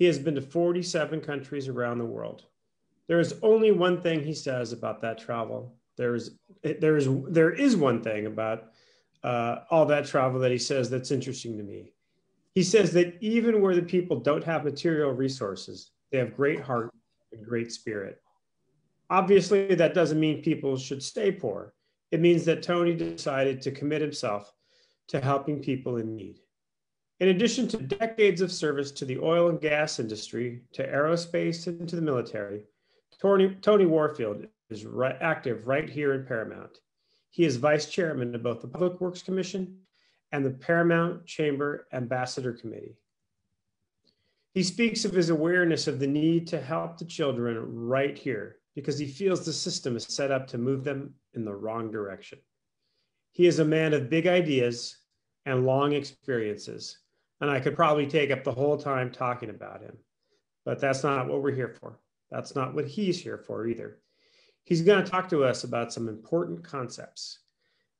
He has been to 47 countries around the world. There is only one thing he says about that travel. There is one thing about all that travel that he says that's interesting to me. He says that even where the people don't have material resources, they have great heart and great spirit. Obviously, that doesn't mean people should stay poor. It means that Tony decided to commit himself to helping people in need. In addition to decades of service to the oil and gas industry, to aerospace, and to the military, Tony Warfield is active right here in Paramount. He is vice chairman of both the Public Works Commission and the Paramount Chamber Ambassador Committee. He speaks of his awareness of the need to help the children right here because he feels the system is set up to move them in the wrong direction. He is a man of big ideas and long experiences, and I could probably take up the whole time talking about him, but that's not what we're here for. That's not what he's here for either. He's going to talk to us about some important concepts.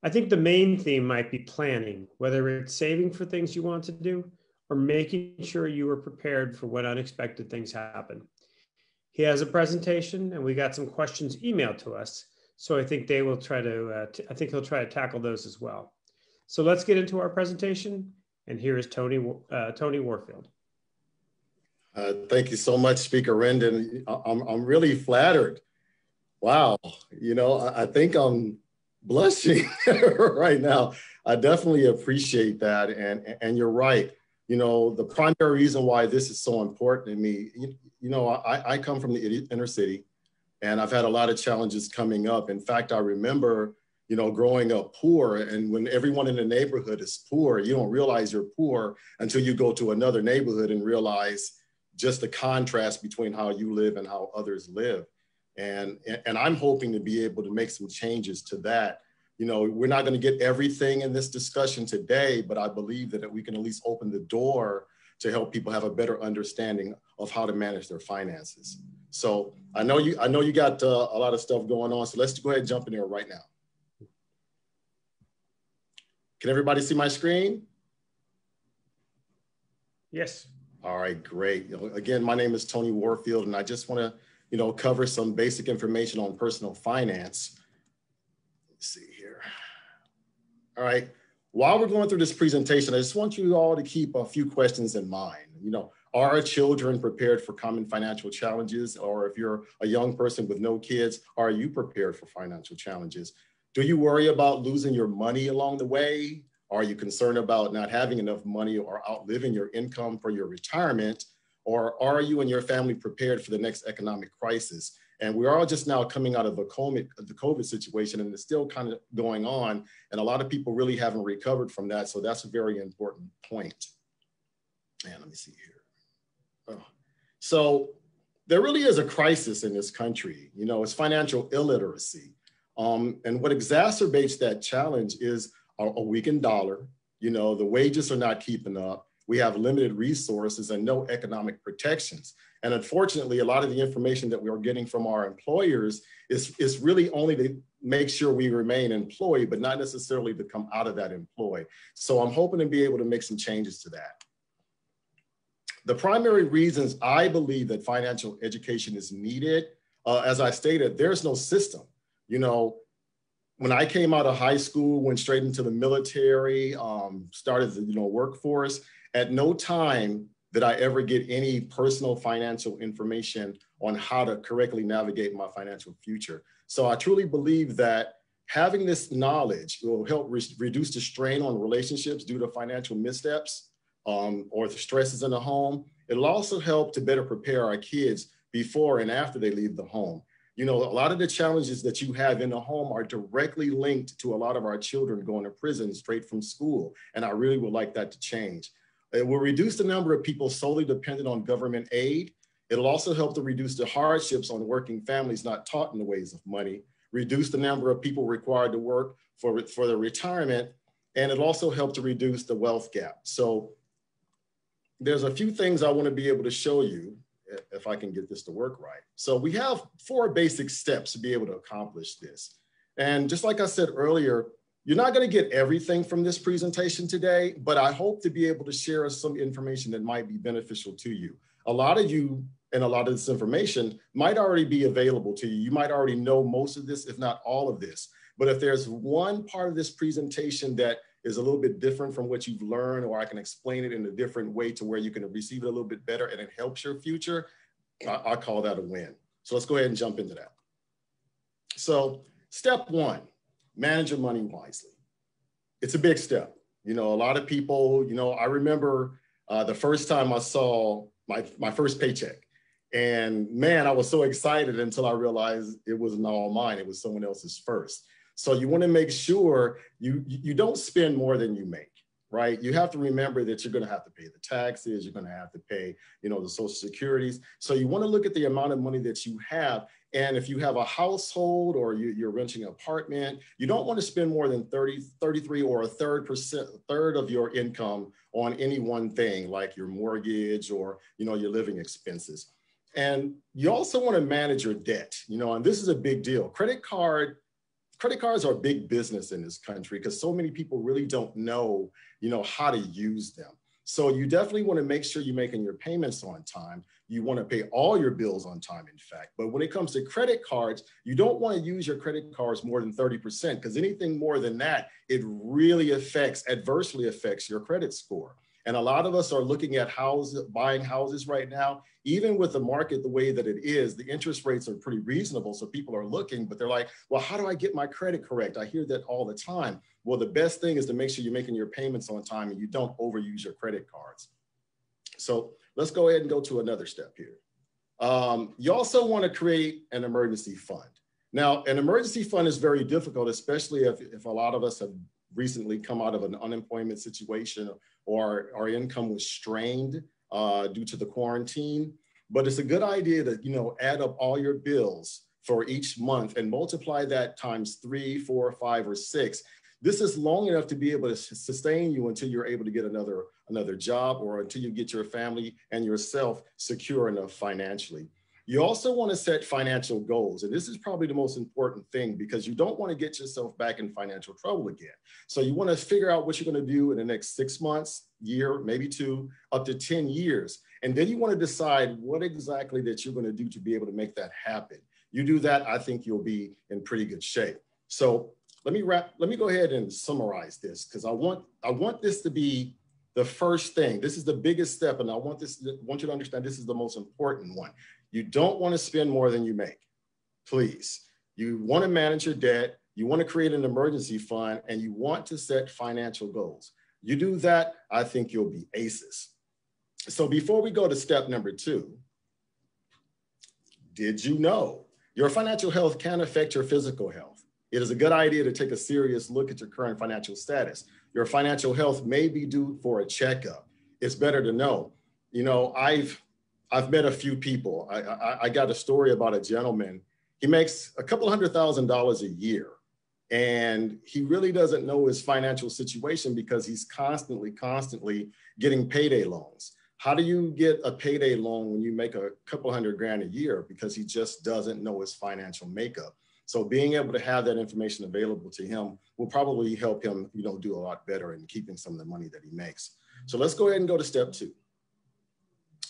I think the main theme might be planning, whether it's saving for things you want to do or making sure you are prepared for when unexpected things happen. He has a presentation and we got some questions emailed to us. So I think he'll try to tackle those as well. So let's get into our presentation. And here is Tony Warfield. Thank you so much, Speaker Rendon. I'm really flattered. Wow, I think I'm blushing right now. I definitely appreciate that, and you're right. The primary reason why this is so important to me, I come from the inner city, and I've had a lot of challenges coming up. In fact, I remember, growing up poor, and when everyone in the neighborhood is poor, you don't realize you're poor until you go to another neighborhood and realize just the contrast between how you live and how others live. And I'm hoping to be able to make some changes to that. We're not going to get everything in this discussion today, but I believe that we can at least open the door to help people have a better understanding of how to manage their finances. So I know you got a lot of stuff going on, so let's go ahead and jump in there right now. Can everybody see my screen? Yes. All right, great. Again, my name is Tony Warfield, and I just want to cover some basic information on personal finance. Let's see here. All right. While we're going through this presentation, I just want you all to keep a few questions in mind. Are our children prepared for common financial challenges? Or if you're a young person with no kids, are you prepared for financial challenges? Do you worry about losing your money along the way? Are you concerned about not having enough money or outliving your income for your retirement? Or are you and your family prepared for the next economic crisis? And we're all just now coming out of the COVID situation, and it's still kind of going on. And a lot of people really haven't recovered from that. So that's a very important point. And let me see here. Oh. So there really is a crisis in this country. It's financial illiteracy. And what exacerbates that challenge is a weakened dollar. The wages are not keeping up. We have limited resources and no economic protections. And unfortunately, a lot of the information that we are getting from our employers is really only to make sure we remain employed, but not necessarily to come out of that employ. So I'm hoping to be able to make some changes to that. The primary reasons I believe that financial education is needed, as I stated, there's no system. When I came out of high school, went straight into the military, started the workforce, at no time did I ever get any personal financial information on how to correctly navigate my financial future. So I truly believe that having this knowledge will help reduce the strain on relationships due to financial missteps or the stresses in the home. It'll also help to better prepare our kids before and after they leave the home. A lot of the challenges that you have in the home are directly linked to a lot of our children going to prison straight from school. And I really would like that to change. It will reduce the number of people solely dependent on government aid. It'll also help to reduce the hardships on working families not taught in the ways of money, reduce the number of people required to work for their retirement, and it'll also help to reduce the wealth gap. So there's a few things I want to be able to show you if I can get this to work right. So we have 4 basic steps to be able to accomplish this. And just like I said earlier, You're not going to get everything from this presentation today, but I hope to be able to share some information that might be beneficial to you. A lot of you and a lot of this information might already be available to you. You might already know most of this, if not all of this. But if there's one part of this presentation that is a little bit different from what you've learned, or I can explain it in a different way to where you can receive it a little bit better and it helps your future, I call that a win. So let's go ahead and jump into that. So step one, manage your money wisely. It's a big step. You know, a lot of people, you know, I remember the first time I saw my first paycheck, and man, I was so excited until I realized it wasn't all mine. It was someone else's first. So you want to make sure you don't spend more than you make, right? You have to remember that you're going to have to pay the taxes. You're going to have to pay, you know, the Social Securities. So you want to look at the amount of money that you have. And if you have a household or you're renting an apartment, you don't want to spend more than 33 or a third of your income on any one thing, like your mortgage or, you know, your living expenses. And you also want to manage your debt, you know, and this is a big deal. Credit cards are big business in this country because so many people really don't know, you know, how to use them. So you definitely want to make sure you're making your payments on time. You want to pay all your bills on time, in fact. But when it comes to credit cards, you don't want to use your credit cards more than 30% because anything more than that, it really adversely affects your credit score. And a lot of us are looking at buying houses right now. Even with the market the way that it is, the interest rates are pretty reasonable. So people are looking, but they're like, well, how do I get my credit correct? I hear that all the time. Well, the best thing is to make sure you're making your payments on time and you don't overuse your credit cards. So let's go ahead and go to another step here. You also want to create an emergency fund. Now, an emergency fund is very difficult, especially if a lot of us have recently come out of an unemployment situation or our income was strained due to the quarantine. But it's a good idea to, you know, add up all your bills for each month and multiply that times 3, 4, 5, or 6. This is long enough to be able to sustain you until you're able to get another job or until you get your family and yourself secure enough financially. You also want to set financial goals. And this is probably the most important thing because you don't want to get yourself back in financial trouble again. So you want to figure out what you're going to do in the next 6 months, year, maybe 2, up to 10 years. And then you want to decide what exactly that you're going to do to be able to make that happen. You do that, I think you'll be in pretty good shape. So let me go ahead and summarize this because I want this to be the first thing. This is the biggest step, and I want you to understand this is the most important one. You don't want to spend more than you make, please. You want to manage your debt, you want to create an emergency fund, and you want to set financial goals. You do that, I think you'll be aces. So before we go to step number 2, did you know your financial health can affect your physical health? It is a good idea to take a serious look at your current financial status. Your financial health may be due for a checkup. It's better to know. You know, I've met a few people. I got a story about a gentleman. He makes a couple $100,000 a year, and he really doesn't know his financial situation because he's constantly getting payday loans. How do you get a payday loan when you make a couple $100,000 a year? Because he just doesn't know his financial makeup. So being able to have that information available to him will probably help him, you know, do a lot better in keeping some of the money that he makes. So let's go ahead and go to step 2.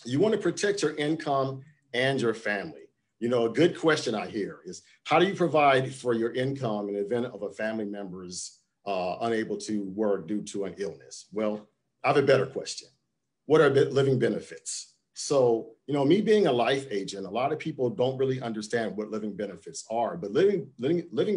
You want to protect your income and your family. You know, a good question I hear is, how do you provide for your income in the event of a family member's unable to work due to an illness? Well, I have a better question. What are living benefits? So, you know, me being a life agent, a lot of people don't really understand what living benefits are, but living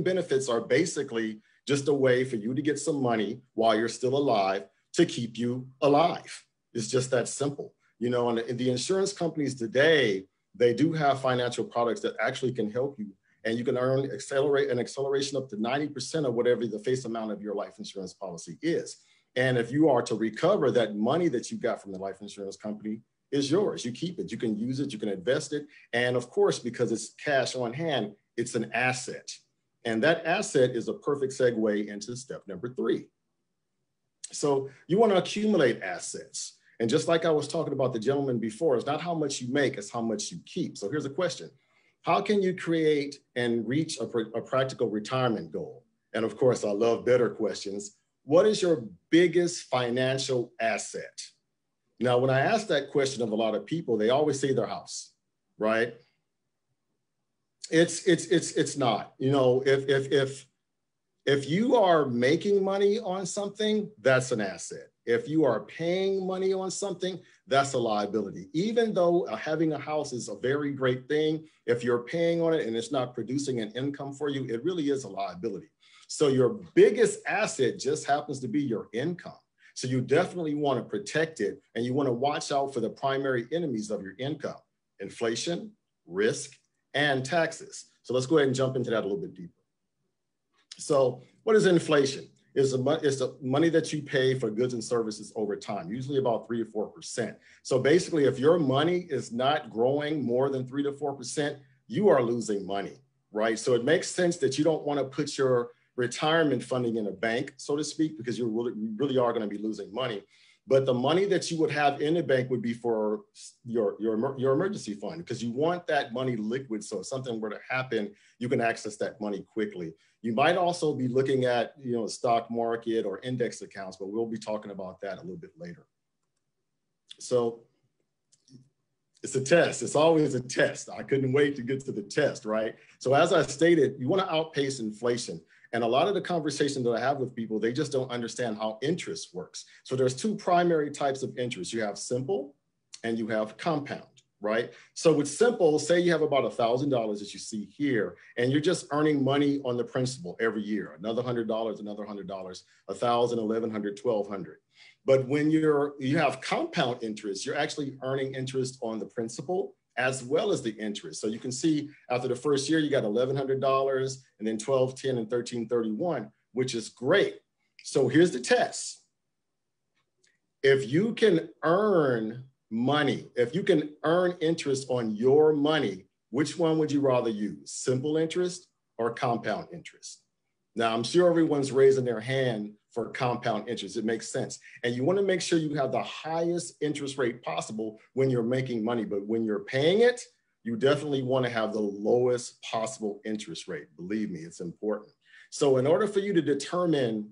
benefits are basically just a way for you to get some money while you're still alive to keep you alive. It's just that simple. You know, and the insurance companies today, they do have financial products that actually can help you, and you can earn an acceleration up to 90% of whatever the face amount of your life insurance policy is. And if you are to recover that money that you got from the life insurance company, is yours. You keep it, you can use it, you can invest it. And of course, because it's cash on hand, it's an asset. And that asset is a perfect segue into step number 3. So you want to accumulate assets. And just like I was talking about the gentleman before, it's not how much you make, it's how much you keep. So here's a question. How can you create and reach a practical retirement goal? And of course, I love better questions. What is your biggest financial asset? Now, when I ask that question of a lot of people, they always say their house, right? It's not. You know, if you are making money on something, that's an asset. If you are paying money on something, that's a liability. Even though having a house is a very great thing, if you're paying on it and it's not producing an income for you, it really is a liability. So your biggest asset just happens to be your income. So you definitely want to protect it, and you want to watch out for the primary enemies of your income: inflation, risk, and taxes. So let's go ahead and jump into that a little bit deeper. So what is inflation? It's the money that you pay for goods and services over time, usually about 3 to 4%. So basically, if your money is not growing more than 3 to 4%, you are losing money, right? So it makes sense that you don't want to put your retirement funding in a bank, so to speak, because you really are going to be losing money. But the money that you would have in the bank would be for your emergency fund, because you want that money liquid. So if something were to happen, you can access that money quickly. You might also be looking at, you know, stock market or index accounts, but we'll be talking about that a little bit later. So it's a test. It's always a test. I couldn't wait to get to the test, right? So as I stated, you want to outpace inflation. And a lot of the conversations that I have with people, they just don't understand how interest works. So there's two primary types of interest. You have simple and you have compound, right? So with simple, say you have about $1,000 as you see here, and you're just earning money on the principal every year, another $100, another $100, $1,000, $1,100, $1,200. But when you have compound interest, you're actually earning interest on the principal as well as the interest. So you can see after the first year, you got $1,100 and then $1,210 and $1,331, which is great. So here's the test. If you can earn money, if you can earn interest on your money, which one would you rather use? Simple interest or compound interest? Now, I'm sure everyone's raising their hand for compound interest. It makes sense. And you want to make sure you have the highest interest rate possible when you're making money. But when you're paying it, you definitely want to have the lowest possible interest rate. Believe me, it's important. So in order for you to determine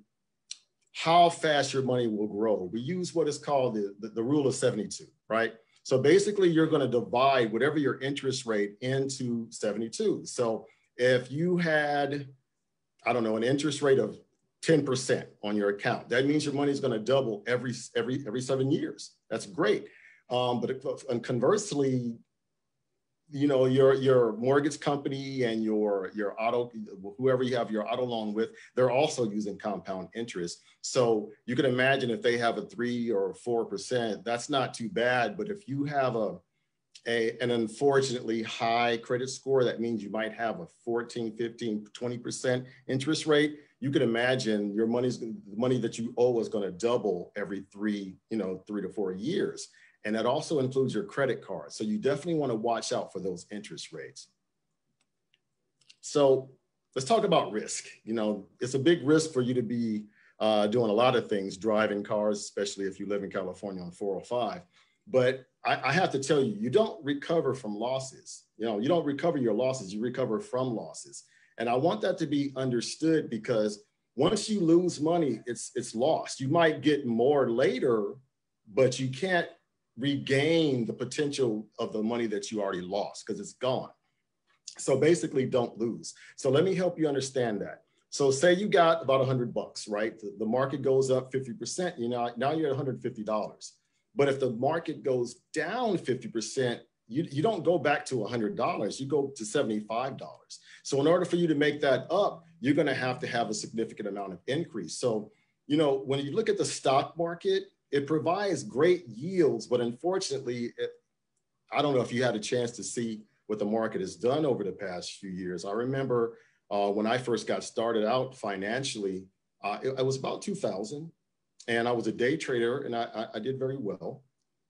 how fast your money will grow, we use what is called the rule of 72, right? So basically, you're going to divide whatever your interest rate into 72. So if you had, I don't know, an interest rate of 10% on your account, that means your money is going to double every 7 years. That's great. But conversely, you know, your mortgage company and your auto, whoever you have your auto loan with, they're also using compound interest. So you can imagine if they have a 3 or 4%, that's not too bad. But if you have an unfortunately high credit score, that means you might have a 14, 15, 20% interest rate. You can imagine your the money that you owe is going to double every 3 to 4 years. And that also includes your credit card. So you definitely want to watch out for those interest rates. So let's talk about risk. You know, it's a big risk for you to be doing a lot of things, driving cars, especially if you live in California on 405. But I have to tell you, you don't recover from losses. You know, you don't recover your losses, you recover from losses. And I want that to be understood, because once you lose money, it's lost. You might get more later, but you can't regain the potential of the money that you already lost because it's gone. So basically, don't lose. So let me help you understand that. So say you got about $100, right? The market goes up 50%, you know, now you're at $150. But if the market goes down 50%, you don't go back to $100, you go to $75. So in order for you to make that up, you're going to have a significant amount of increase. So, you know, when you look at the stock market, it provides great yields, but unfortunately, I don't know if you had a chance to see what the market has done over the past few years. I remember when I first got started out financially, it was about 2000, and I was a day trader, and I did very well.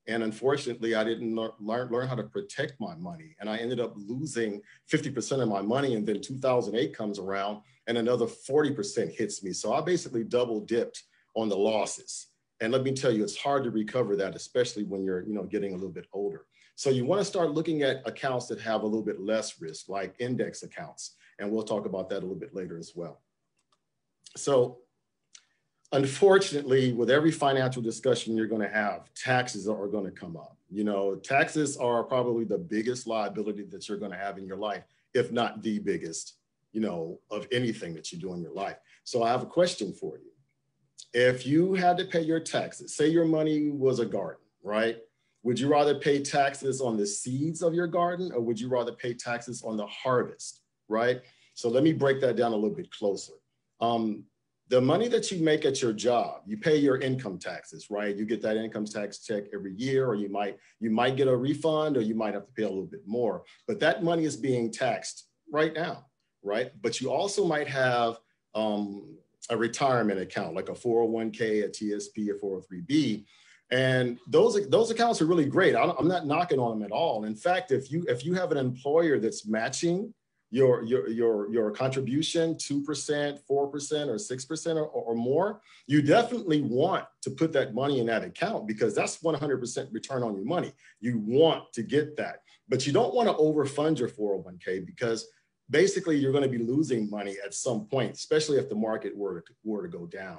And unfortunately, I didn't learn how to protect my money. And I ended up losing 50% of my money. And then 2008 comes around and another 40% hits me. So I basically double dipped on the losses. And let me tell you, it's hard to recover that, especially when you're, you know, getting a little bit older. So you want to start looking at accounts that have a little bit less risk, like index accounts. And we'll talk about that a little bit later as well. So unfortunately, with every financial discussion you're going to have, taxes are going to come up. You know, taxes are probably the biggest liability that you're going to have in your life, if not the biggest, you know, of anything that you do in your life. So I have a question for you. If you had to pay your taxes, say your money was a garden, right? Would you rather pay taxes on the seeds of your garden, or would you rather pay taxes on the harvest, right? So let me break that down a little bit closer. The money that you make at your job, you pay your income taxes, right? You get that income tax check every year, or you might get a refund, or you might have to pay a little bit more. But that money is being taxed right now, right? But you also might have a retirement account, like a 401k, a TSP, a 403b. And those accounts are really great. I'm not knocking on them at all. In fact, if you have an employer that's matching your contribution 2%, 4%, or 6% or more, you definitely want to put that money in that account, because that's 100% return on your money. You want to get that, but you don't want to overfund your 401k, because basically you're going to be losing money at some point, especially if the market were to go down.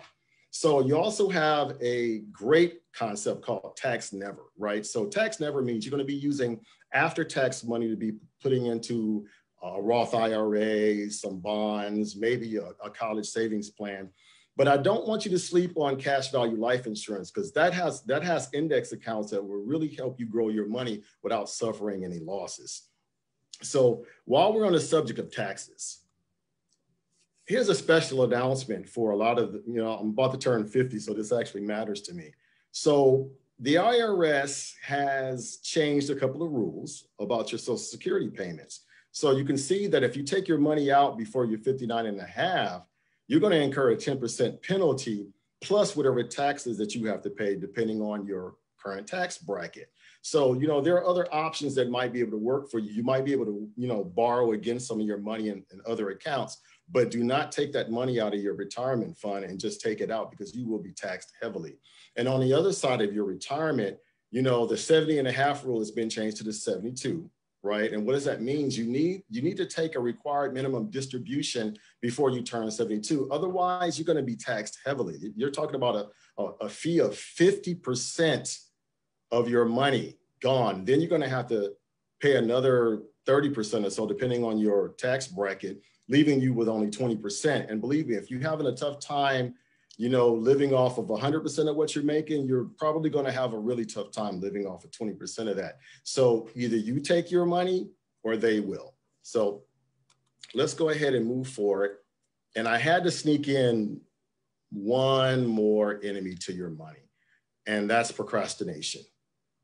So you also have a great concept called tax never, right? So tax never means you're going to be using after-tax money to be putting into a Roth IRA, some bonds, maybe a college savings plan. But I don't want you to sleep on cash value life insurance, because that has index accounts that will really help you grow your money without suffering any losses. So while we're on the subject of taxes, here's a special announcement for a lot of, I'm about to turn 50, so this actually matters to me. So the IRS has changed a couple of rules about your Social Security payments. So you can see that if you take your money out before you're 59 and a half, you're going to incur a 10% penalty plus whatever taxes that you have to pay depending on your current tax bracket. So, there are other options that might be able to work for you. You might be able to, borrow against some of your money in other accounts, but do not take that money out of your retirement fund and just take it out, because you will be taxed heavily. And on the other side of your retirement, the 70 and a half rule has been changed to the 72. Right. And what does that mean? You need to take a required minimum distribution before you turn 72. Otherwise, you're going to be taxed heavily. You're talking about a fee of 50% of your money gone. Then you're going to have to pay another 30% or so, depending on your tax bracket, leaving you with only 20%. And believe me, if you're having a tough time, living off of 100% of what you're making, you're probably going to have a really tough time living off of 20% of that. So either you take your money or they will. So let's go ahead and move forward. And I had to sneak in one more enemy to your money, and that's procrastination.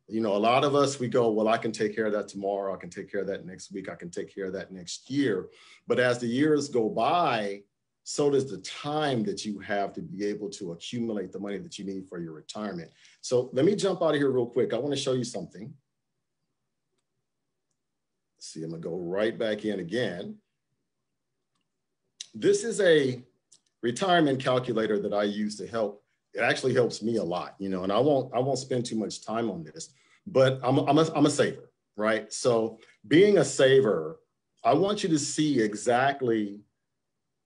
A lot of us, we go, well, I can take care of that tomorrow. I can take care of that next week. I can take care of that next year. But as the years go by, so does the time that you have to be able to accumulate the money that you need for your retirement. So let me jump out of here real quick. I want to show you something. Let's see, I'm going to go right back in again. This is a retirement calculator that I use to help. It actually helps me a lot, and I won't spend too much time on this, but I'm a saver, right? So being a saver, I want you to see exactly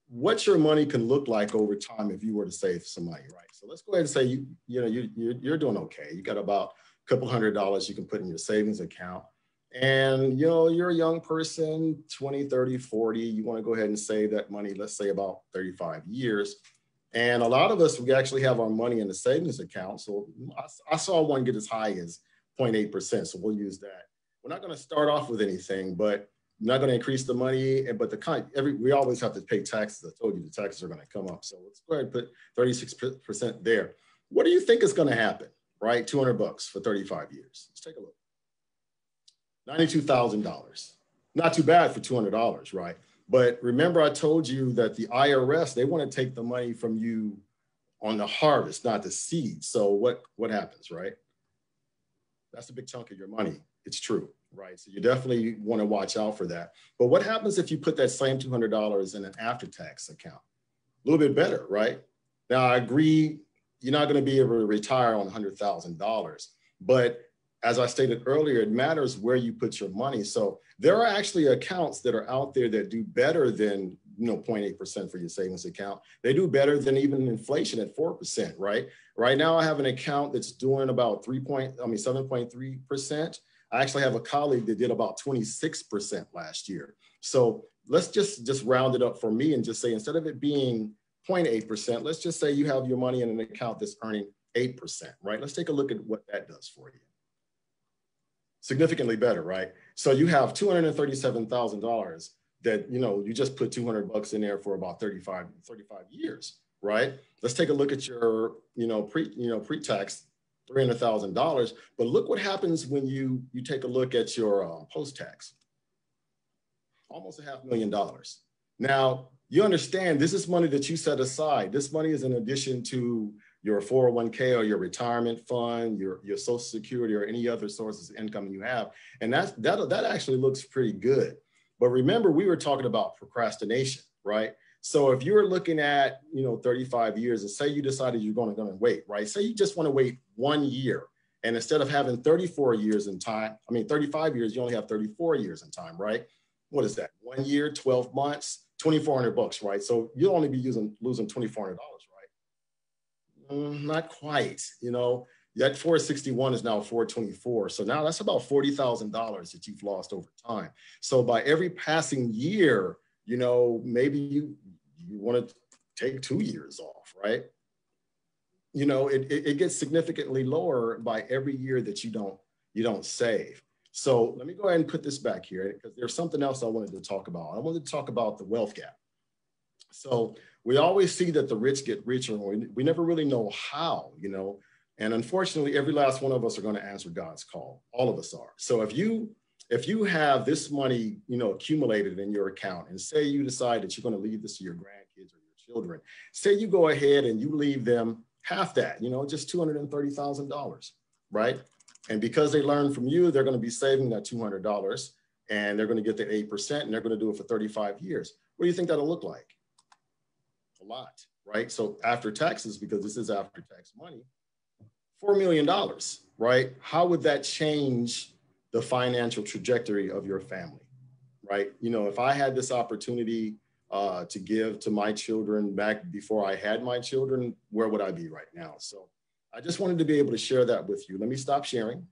what your money can look like over time if you were to save some money, right? So let's go ahead and say you're doing okay. You got about a couple $100 you can put in your savings account, and you're a young person, 20, 30, 40. You want to go ahead and save that money, let's say about 35 years. And a lot of us, we actually have our money in the savings account. So I saw one get as high as 0.8%. So we'll use that. We're not going to start off with anything, but I'm not going to increase the money. But we always have to pay taxes. I told you the taxes are going to come up. So let's go ahead and put 36% there. What do you think is going to happen, right? $200 for 35 years. Let's take a look. $92,000. Not too bad for $200, right? But remember, I told you that the IRS, they want to take the money from you on the harvest, not the seed. So what happens, right? That's a big chunk of your money. It's true, right? So you definitely want to watch out for that. But what happens if you put that same $200 in an after-tax account? A little bit better, right? Now, I agree, you're not going to be able to retire on $100,000. But as I stated earlier, it matters where you put your money. So there are actually accounts that are out there that do better than 0.8% for your savings account. They do better than even inflation at 4%, right? Right now I have an account that's doing about 7.3%. I actually have a colleague that did about 26% last year. So let's just round it up for me and just say, instead of it being 0.8%, let's just say you have your money in an account that's earning 8%, right? Let's take a look at what that does for you. Significantly better, right? So you have $237,000 that, you just put 200 bucks in there for about 35 years, right? Let's take a look at your, pre-tax $300,000, but look what happens when you take a look at your post-tax. Almost $500,000. Now, you understand this is money that you set aside. This money is in addition to your 401k or your retirement fund, your Social Security, or any other sources of income you have. And that actually looks pretty good. But remember, we were talking about procrastination, right? So if you're looking at, 35 years, and say you decided you're going to wait, right? Say you just want to wait 1 year. And instead of having 35 years, you only have 34 years in time, right? What is that? 1 year, 12 months, 2,400 bucks, right? So you'll only be losing $2,400, right? Not quite, that 461 is now 424. So now that's about $40,000 that you've lost over time. So by every passing year, maybe you want to take 2 years off, right? It gets significantly lower by every year that you don't save. So let me go ahead and put this back here, because there's something else I wanted to talk about. I wanted to talk about the wealth gap. So we always see that the rich get richer, and we never really know how, and unfortunately, every last one of us are going to answer God's call. All of us are. So if you have this money, accumulated in your account, and say you decide that you're going to leave this to your grandkids or your children, say you go ahead and you leave them half that, just $230,000, right? And because they learn from you, they're going to be saving that $200, and they're going to get the 8%, and they're going to do it for 35 years. What do you think that'll look like? A lot, right? So after taxes, because this is after tax money, $4 million, right? How would that change the financial trajectory of your family, right? If I had this opportunity to give to my children back before I had my children, where would I be right now? So I just wanted to be able to share that with you. Let me stop sharing.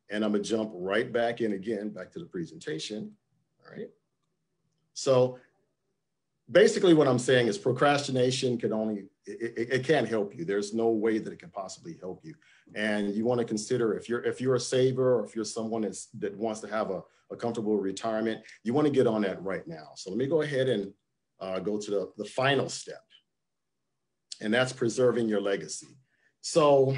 And I'm going to jump right back in again, back to the presentation. All right. So basically what I'm saying is procrastination it can't help you. There's no way that it can possibly help you. And you want to consider, if you're a saver, or if you're someone that wants to have a comfortable retirement, you want to get on that right now. So let me go ahead and go to the final step. And that's preserving your legacy. So,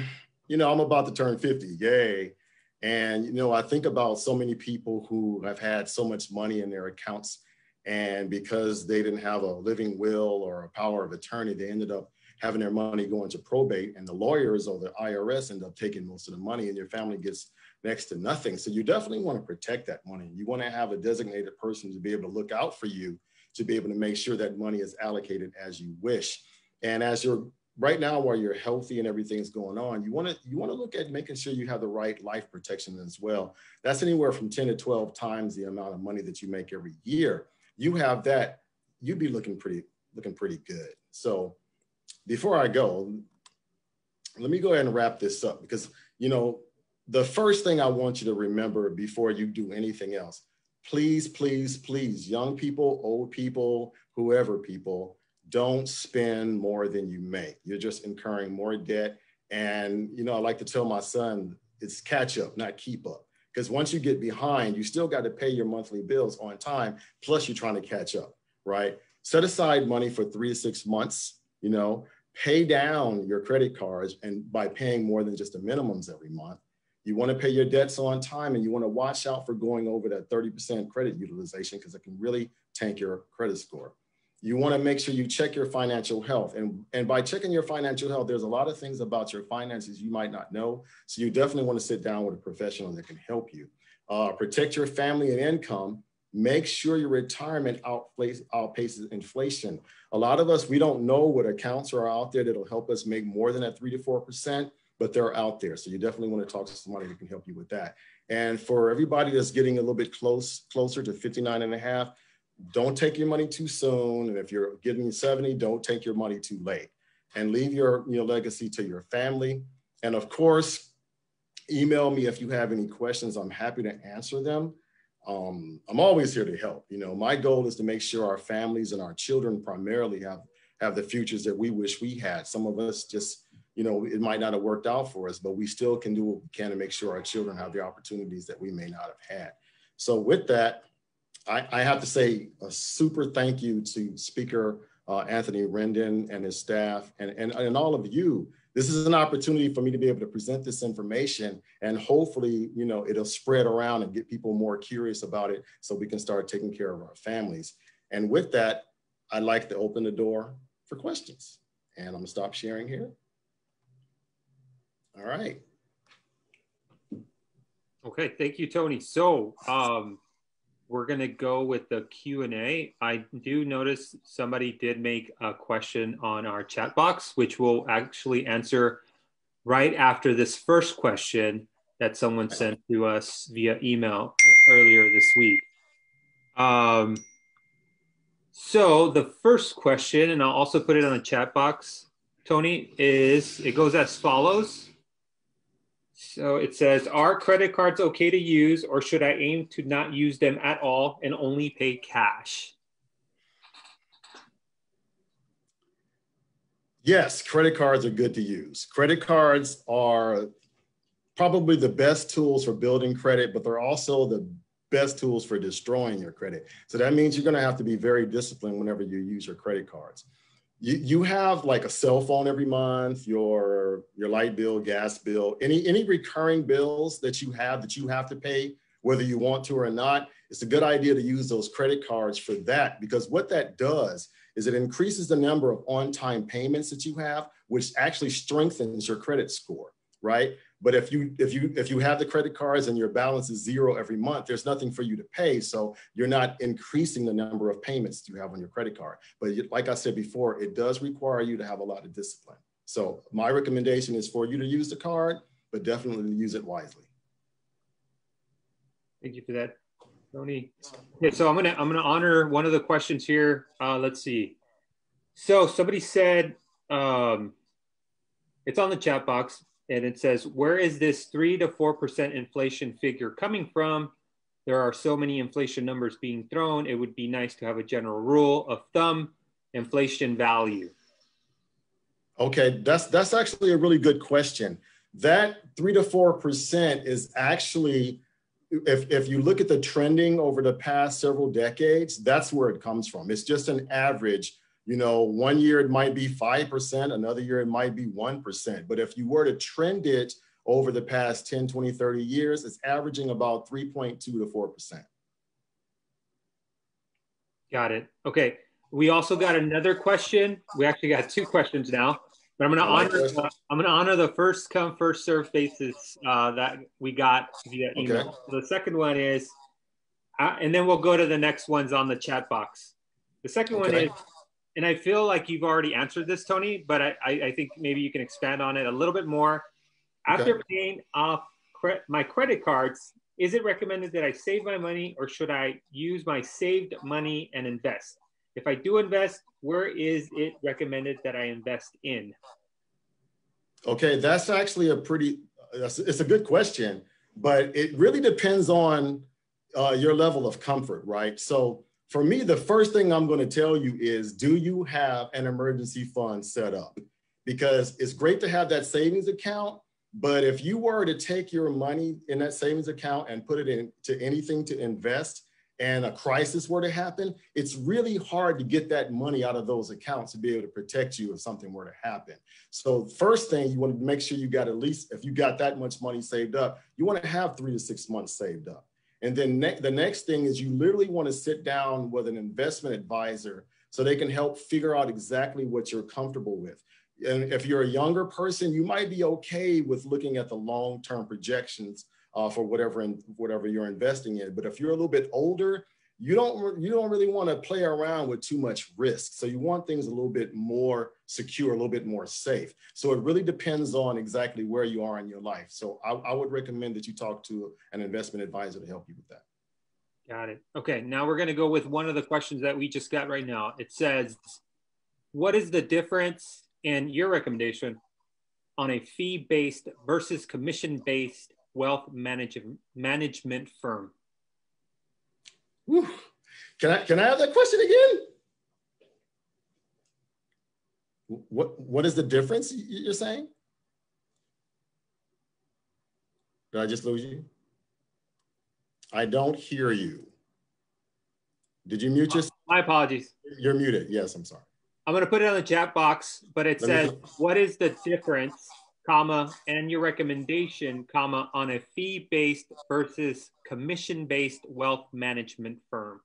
I'm about to turn 50, yay. And, I think about so many people who have had so much money in their accounts, and because they didn't have a living will or a power of attorney, they ended up having their money go into probate, and the lawyers or the IRS end up taking most of the money, and your family gets next to nothing. So you definitely want to protect that money. You want to have a designated person to be able to look out for you, to be able to make sure that money is allocated as you wish. And as you're right now, while you're healthy and everything's going on, you want to look at making sure you have the right life protection as well. That's anywhere from 10 to 12 times the amount of money that you make every year. You have that, you'd be looking pretty good. So before I go, let me go ahead and wrap this up, because the first thing I want you to remember before you do anything else, please, please, please, young people, old people, whoever people, don't spend more than you make. You're just incurring more debt. And, I like to tell my son, it's catch up, not keep up. Because once you get behind, you still got to pay your monthly bills on time, plus you're trying to catch up, right? Set aside money for 3 to 6 months, pay down your credit cards, and by paying more than just the minimums every month. You want to pay your debts on time, and you want to watch out for going over that 30% credit utilization, because it can really tank your credit score. You want to make sure you check your financial health. And by checking your financial health, there's a lot of things about your finances you might not know. So you definitely want to sit down with a professional that can help you. Protect your family and income. Make sure your retirement outpaces inflation. A lot of us, we don't know what accounts are out there that'll help us make more than that 3 to 4%, but they're out there. So you definitely want to talk to somebody that can help you with that. And for everybody that's getting a little bit closer to 59 and a half, don't take your money too soon. And if you're getting 70, don't take your money too late, and leave your legacy to your family. And of course, email me if you have any questions. I'm happy to answer them. I'm always here to help. My goal is to make sure our families and our children primarily have the futures that we wish we had. Some of us just, it might not have worked out for us, but we still can do what we can to make sure our children have the opportunities that we may not have had. So with that, I have to say a super thank you to Speaker Anthony Rendon and his staff and all of you. This is an opportunity for me to be able to present this information, and hopefully, it'll spread around and get people more curious about it so we can start taking care of our families. And with that, I'd like to open the door for questions. And I'm gonna stop sharing here. All right. Okay, thank you, Tony. So we're gonna go with the Q&A. I do notice somebody did make a question on our chat box, which we'll actually answer right after this first question that someone sent to us via email earlier this week. So the first question, and I'll also put it on the chat box, Tony, it goes as follows. So it says, are credit cards okay to use, or should I aim to not use them at all and only pay cash? Yes, credit cards are good to use. Credit cards are probably the best tools for building credit, but they're also the best tools for destroying your credit. So that means you're going to have to be very disciplined whenever you use your credit cards. You have like a cell phone every month, your light bill, gas bill, any recurring bills that you have to pay, whether you want to or not. It's a good idea to use those credit cards for that, because what that does is it increases the number of on-time payments that you have, which actually strengthens your credit score, right? But if you have the credit cards and your balance is zero every month, there's nothing for you to pay. So you're not increasing the number of payments you have on your credit card. But like I said before, it does require you to have a lot of discipline. So my recommendation is for you to use the card, but definitely use it wisely. Thank you for that, Tony. Okay, so I'm gonna honor one of the questions here. Let's see. So somebody said, it's on the chat box. And it says, where is this 3 to 4% inflation figure coming from? There are so many inflation numbers being thrown. It would be nice to have a general rule of thumb, inflation value. Okay, that's actually a really good question. That 3 to 4% is actually, if you look at the trending over the past several decades, that's where it comes from. It's just an average. 1 year it might be 5%, another year it might be 1%. But if you were to trend it over the past 10, 20, 30 years, it's averaging about 3.2 to 4%. Got it. Okay. We also got another question. We actually got 2 questions now, but I'm going to honor the first come, first serve basis that we got via email. Okay. So the second one is, and then we'll go to the next ones on the chat box. The second one is, and I feel like you've already answered this, Tony, but I think maybe you can expand on it a little bit more. After paying off my credit cards, is it recommended that I save my money, or should I use my saved money and invest? If I do invest, where is it recommended that I invest in? Okay, that's actually it's a good question, but it really depends on your level of comfort, right? So for me, the first thing I'm going to tell you is, do you have an emergency fund set up? Because it's great to have that savings account, but if you were to take your money in that savings account and put it into anything to invest, and a crisis were to happen, it's really hard to get that money out of those accounts to be able to protect you if something were to happen. So first thing, you want to make sure you got, at least if you got that much money saved up, you want to have 3 to 6 months saved up. And then the next thing is, you literally want to sit down with an investment advisor so they can help figure out exactly what you're comfortable with. And if you're a younger person, you might be okay with looking at the long-term projections for whatever you're investing in. But if you're a little bit older, you don't really want to play around with too much risk. So you want things a little bit more secure, a little bit more safe. So it really depends on exactly where you are in your life. So I would recommend that you talk to an investment advisor to help you with that. Got it. Okay, now we're going to go with one of the questions that we just got right now. It says, what is the difference in your recommendation on a fee-based versus commission-based wealth management firm? Whew. Can I have that question again? What is the difference you're saying? Did I just lose you? I don't hear you. Did you mute yourself? My apologies. You're muted. Yes, I'm sorry. I'm going to put it on the chat box, but it says, what is the difference, comma, and your recommendation, comma, on a fee-based versus commission-based wealth management firm?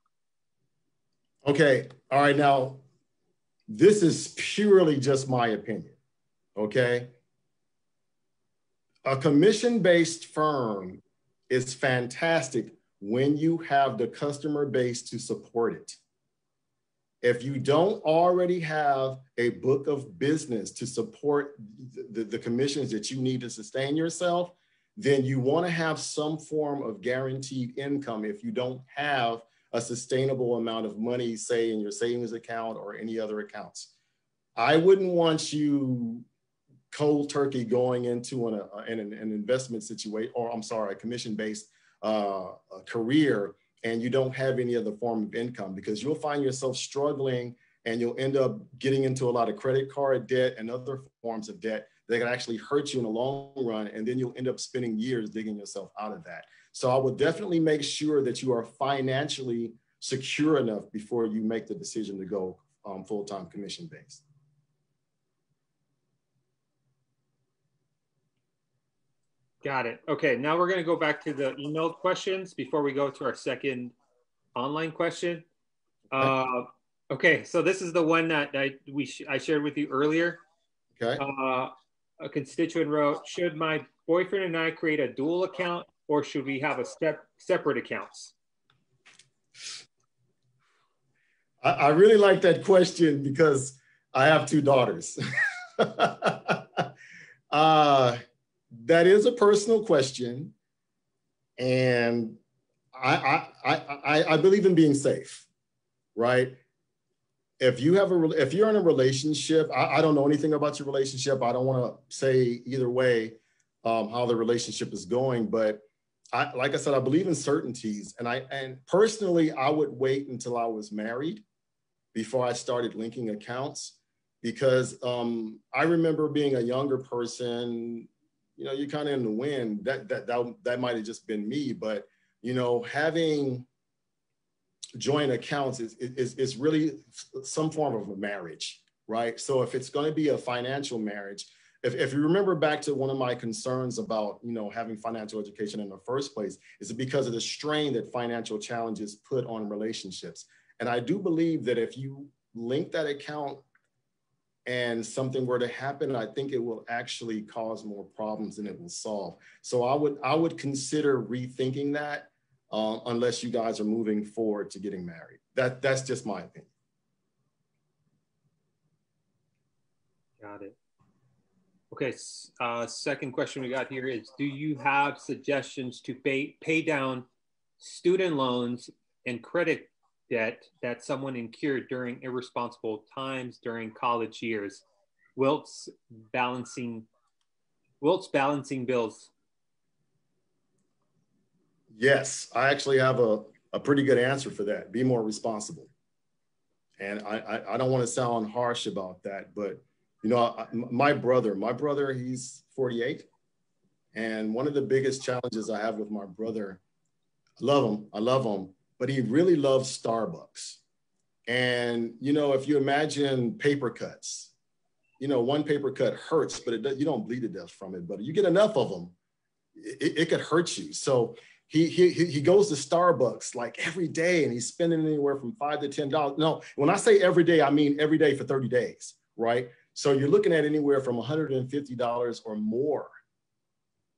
Okay. All right. Now, this is purely just my opinion. Okay. A commission-based firm is fantastic when you have the customer base to support it. If you don't already have a book of business to support the commissions that you need to sustain yourself, then you want to have some form of guaranteed income if you don't have a sustainable amount of money, say in your savings account or any other accounts. I wouldn't want you cold turkey going into an investment situation, or I'm sorry, a commission-based career, and you don't have any other form of income, because you'll find yourself struggling and you'll end up getting into a lot of credit card debt and other forms of debt that can actually hurt you in the long run. And then you'll end up spending years digging yourself out of that. So I would definitely make sure that you are financially secure enough before you make the decision to go full-time commission-based. Got it. Okay, now we're going to go back to the emailed questions before we go to our second online question. Okay, so this is the one that I shared with you earlier. Okay. A constituent wrote, should my boyfriend and I create a dual account, or should we have a separate accounts? I really like that question because I have two daughters. That is a personal question, and I believe in being safe, right? If you're in a relationship, I don't know anything about your relationship. I don't want to say either way how the relationship is going, but like I said, I believe in certainties, and personally, I would wait until I was married before I started linking accounts, because I remember being a younger person. You know, you're kind of in the wind. That might have just been me, but you know, having joint accounts is really some form of a marriage, right? So if it's going to be a financial marriage, if you remember back to one of my concerns about, you know, having financial education in the first place, is because of the strain that financial challenges put on relationships. And I do believe that if you link that account and something were to happen, I think it will actually cause more problems than it will solve. So I would consider rethinking that unless you guys are moving forward to getting married. That's just my opinion. Got it. Okay, second question we got here is, do you have suggestions to pay down student loans and credit debt that someone incurred during irresponsible times during college years? Wilt's balancing bills. Yes, I actually have a pretty good answer for that. Be more responsible. And I don't want to sound harsh about that, but you know, my brother, he's 48. And one of the biggest challenges I have with my brother, I love him, but he really loves Starbucks. And, you know, if you imagine paper cuts, you know, one paper cut hurts, but you don't bleed to death from it. But you get enough of them, it could hurt you. So he goes to Starbucks like every day, and he's spending anywhere from $5 to $10. No, when I say every day, I mean every day for 30 days, right? So you're looking at anywhere from $150 or more.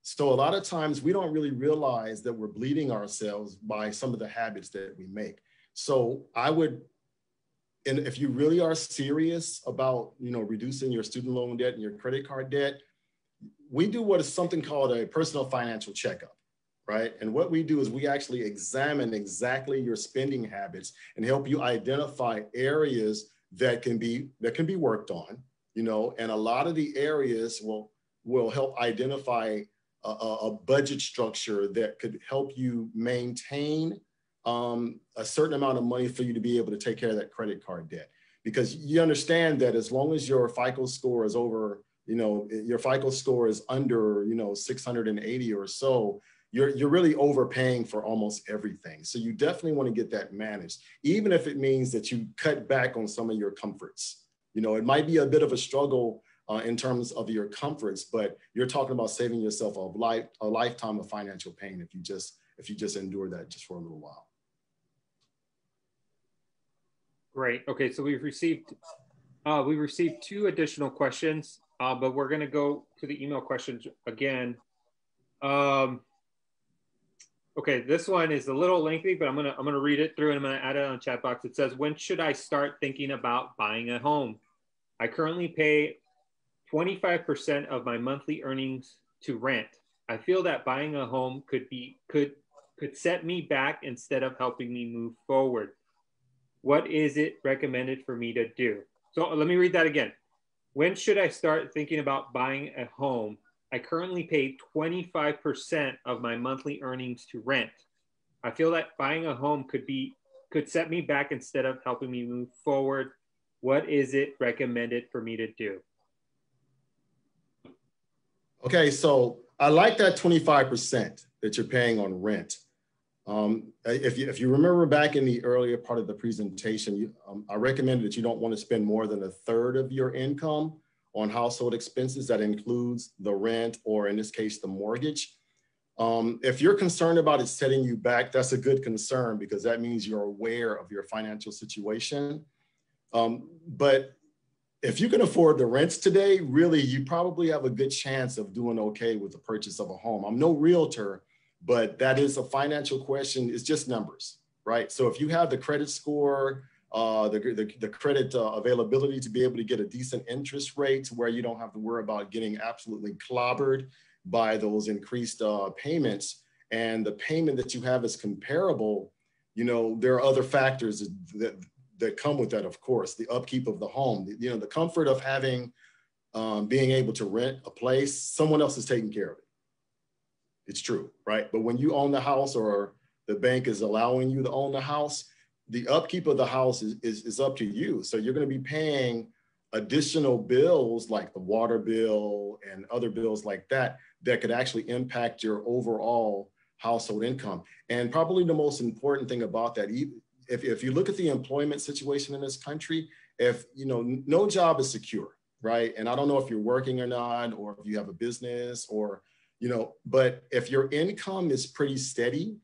So a lot of times we don't really realize that we're bleeding ourselves by some of the habits that we make. So I would, and if you really are serious about, you know, reducing your student loan debt and your credit card debt, we do what is something called a personal financial checkup, right? And what we do is we actually examine exactly your spending habits and help you identify areas that can be worked on, you know, and a lot of the areas will help identify a budget structure that could help you maintain a certain amount of money for you to be able to take care of that credit card debt. Because you understand that as long as your FICO score is over, you know, your FICO score is under, you know, 680 or so, you're really overpaying for almost everything. So you definitely want to get that managed, even if it means that you cut back on some of your comforts. You know, it might be a bit of a struggle in terms of your comforts, but you're talking about saving yourself a lifetime of financial pain if you just endure that just for a little while. Great. Okay, so we've received 2 additional questions, but we're going to go to the email questions again. Okay, this one is a little lengthy, but I'm gonna read it through and I'm gonna add it on the chat box. It says, when should I start thinking about buying a home? I currently pay 25% of my monthly earnings to rent. I feel that buying a home could set me back instead of helping me move forward. What is it recommended for me to do? So let me read that again. When should I start thinking about buying a home? I currently pay 25% of my monthly earnings to rent. I feel that buying a home could set me back instead of helping me move forward. What is it recommended for me to do? Okay, so I like that 25% that you're paying on rent. If you remember back in the earlier part of the presentation, I recommended that you don't want to spend more than 1/3 of your income on household expenses. That includes the rent, or in this case, the mortgage. If you're concerned about it setting you back, that's a good concern because that means you're aware of your financial situation. But if you can afford the rents today, really, you probably have a good chance of doing okay with the purchase of a home. I'm no realtor, but that is a financial question. It's just numbers, right? So if you have the credit score, the credit availability to be able to get a decent interest rate where you don't have to worry about getting absolutely clobbered by those increased payments, and the payment that you have is comparable, you know, there are other factors that come with that, of course. The upkeep of the home, you know, the comfort of having, being able to rent a place, someone else is taking care of it. It's true, right? But when you own the house or the bank is allowing you to own the house, the upkeep of the house is up to you. So you're going to be paying additional bills like the water bill and other bills like that could actually impact your overall household income. And probably the most important thing about that, if you look at the employment situation in this country, if, you know, no job is secure, right? And I don't know if you're working or not, or if you have a business or, you know, but if your income is pretty steady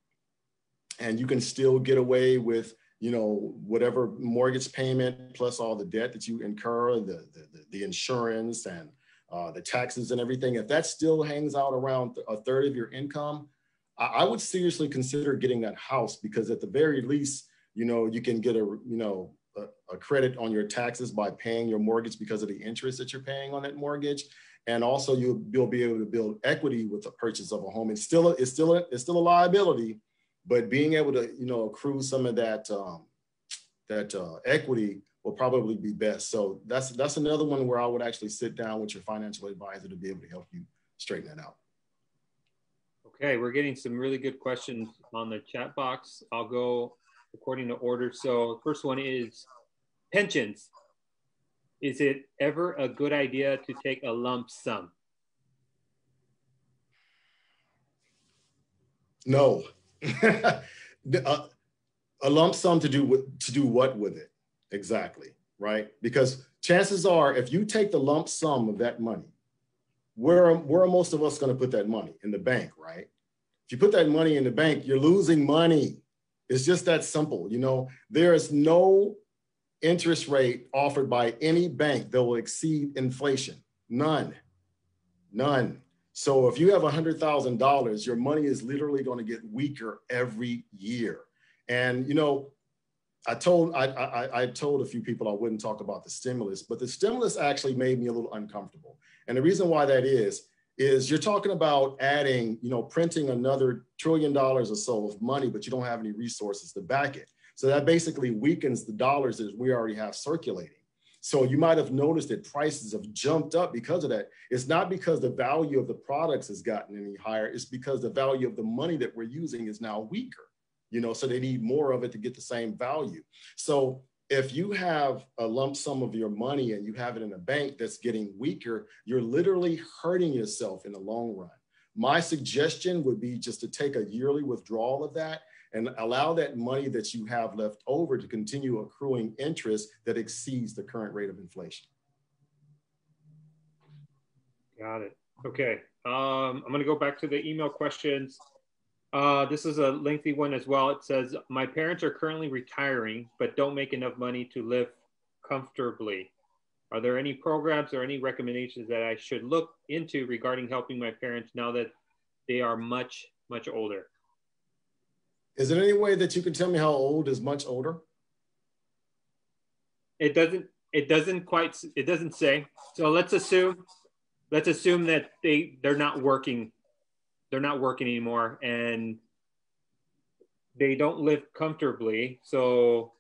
and you can still get away with, you know, whatever mortgage payment plus all the debt that you incur, the insurance and the taxes and everything, if that still hangs out around 1/3 of your income, I would seriously consider getting that house, because at the very least, you know, you can get a credit on your taxes by paying your mortgage because of the interest that you're paying on that mortgage. And also you'll be able to build equity with the purchase of a home. It's still a liability, but being able to, you know, accrue some of that equity will probably be best. So that's another one where I would actually sit down with your financial advisor to be able to help you straighten that out. Okay, we're getting some really good questions on the chat box. I'll go according to order. So first one is pensions. Is it ever a good idea to take a lump sum? No. A lump sum to do what with it? Exactly, right? Because chances are, if you take the lump sum of that money, where are most of us going to put that money? In the bank, right? If you put that money in the bank, you're losing money. It's just that simple. You know, there is no interest rate offered by any bank that will exceed inflation. None. So if you have $100,000, your money is literally going to get weaker every year. And, you know, I told a few people I wouldn't talk about the stimulus, but the stimulus actually made me a little uncomfortable. And the reason why that is is you're talking about adding, printing another $1 trillion or so of money, but you don't have any resources to back it. So that basically weakens the dollars that we already have circulating. So you might have noticed that prices have jumped up because of that. It's not because the value of the products has gotten any higher. It's because the value of the money that we're using is now weaker, so they need more of it to get the same value. So if you have a lump sum of your money and you have it in a bank that's getting weaker, you're literally hurting yourself in the long run. My suggestion would be just to take a yearly withdrawal of that and allow that money that you have left over to continue accruing interest that exceeds the current rate of inflation. Got it. Okay. I'm going to go back to the email questions. This is a lengthy one as well. It says, my parents are currently retiring, but don't make enough money to live comfortably. Are there any programs or any recommendations that I should look into regarding helping my parents now that they are much, much older? Is there any way that you can tell me how old is much older? It doesn't say. So let's assume that they're not working anymore and they don't live comfortably. So